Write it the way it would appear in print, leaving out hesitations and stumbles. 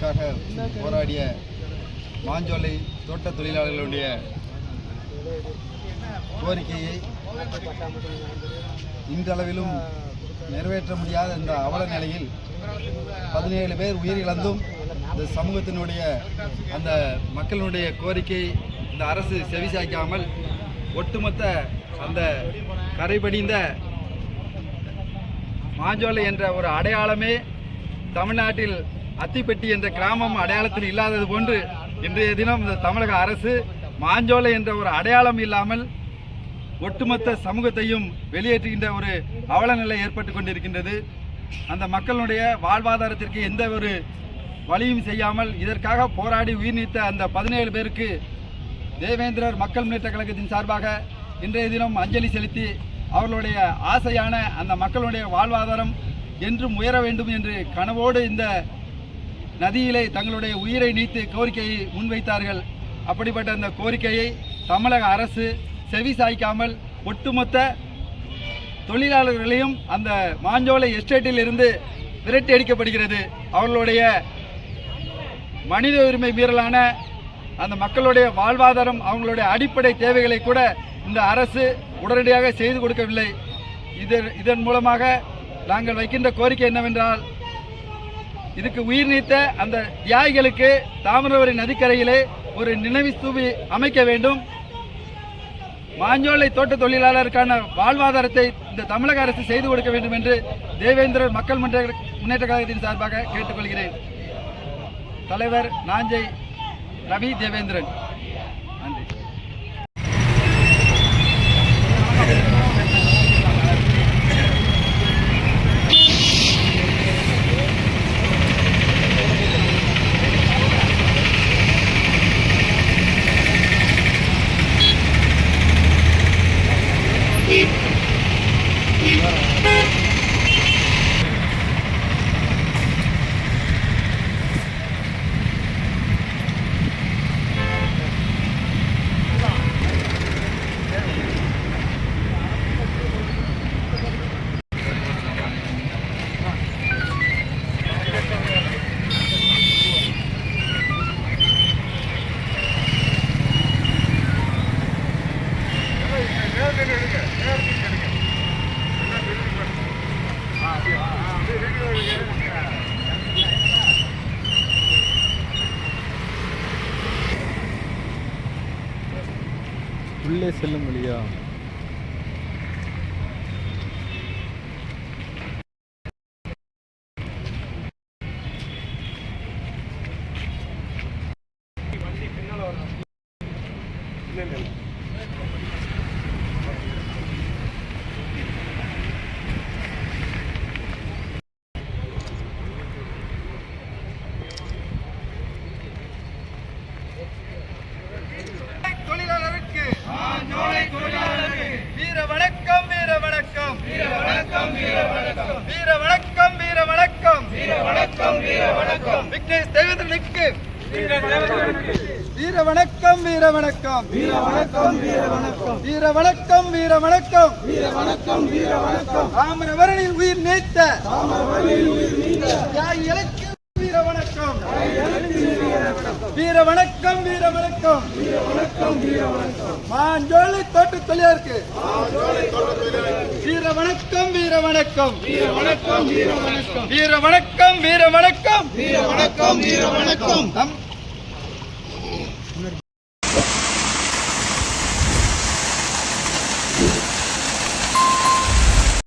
உரிமைகளுக்காக போராடிய மாஞ்சோலை தோட்ட தொழிலாளர்களுடைய கோரிக்கையை இன்றளவிலும் நிறைவேற்ற முடியாத இந்த அவல நிலையில் 17 பேர் உயிரிழந்தும் இந்த சமூகத்தினுடைய அந்த மக்களுடைய கோரிக்கை இந்த அரசு செவிசாய்க்காமல் ஒட்டுமொத்த அந்த கரைபடிந்த மாஞ்சோலை என்ற ஒரு அடையாளமே தமிழ்நாட்டில் அத்திப்பட்டி என்ற கிராமம் அடையாளத்தில் இல்லாதது போன்று இன்றைய தினம் இந்த தமிழக அரசு மாஞ்சோலை என்ற ஒரு அடையாளம் இல்லாமல் ஒட்டுமொத்த சமூகத்தையும் வெளியேற்றுகின்ற ஒரு அவல நிலை ஏற்பட்டு கொண்டிருக்கின்றது. அந்த மக்களுடைய வாழ்வாதாரத்திற்கு எந்த ஒரு வழியும் செய்யாமல் இதற்காக போராடி உயிர் நீத்த அந்த 17 பேருக்கு தேவேந்திரர் மக்கள் முன்னேற்ற கழகத்தின் சார்பாக இன்றைய தினம் அஞ்சலி செலுத்தி அவர்களுடைய ஆசையான அந்த மக்களுடைய வாழ்வாதாரம் என்றும் உயர வேண்டும் என்று கனவோடு இந்த நதியிலே தங்களுடைய உயிரை நீத்து கோரிக்கையை முன்வைத்தார்கள். அப்படிப்பட்ட அந்த கோரிக்கையை தமிழக அரசு செவி சாய்க்காமல் ஒட்டுமொத்த தொழிலாளர்களையும் அந்த மாஞ்சோலை எஸ்டேட்டில் இருந்து விரட்டி அடிக்கப்படுகிறது. அவர்களுடைய மனித உரிமை மீறலான அந்த மக்களுடைய வாழ்வாதாரம் அவங்களுடைய அடிப்படை தேவைகளை கூட இந்த அரசு உடனடியாக செய்து கொடுக்கவில்லை. இதன் மூலமாக நாங்கள் வைக்கின்ற கோரிக்கை என்னவென்றால், இதுக்கு உயிர் நீத்த அந்த தியாகிகளுக்கு தாமிரபரணி நதிக்கரையிலே ஒரு நினைவு ஸ்தூபி அமைக்க வேண்டும். மாஞ்சோலை தோட்ட தொழிலாளருக்கான வாழ்வாதாரத்தை இந்த தமிழக அரசு செய்து கொடுக்க வேண்டும் என்று தேவேந்திரர் மக்கள் முன்னேற்ற கழகத்தின் சார்பாக கேட்டுக்கொள்கிறேன். தலைவர் நாஞ்சை ரவி தேவேந்திரன். நன்றி. உள்ளே செல்லும் வழியா? தேவேந்திரனுக்கு வீர வணக்கம், வீர வணக்கம், வீர வணக்கம், வீர வணக்கம், வீர வணக்கம், வீர வணக்கம், வீர வணக்கம், வீர வணக்கம். தாமிரபரணியில் உயிர் நீத்த தியாகிகளுக்கு வீர வணக்கம், வீர வணக்கம், வீர வணக்கம், வீர வணக்கம், வீர வணக்கம். மாஞ்சோலை தோட்ட தொழிலாளருக்கு வீர வணக்கம், வீர வணக்கம், வீர வணக்கம், வீர வணக்கம், வீர வணக்கம், வீர வணக்கம், வீர வணக்கம், வீர வணக்கம்.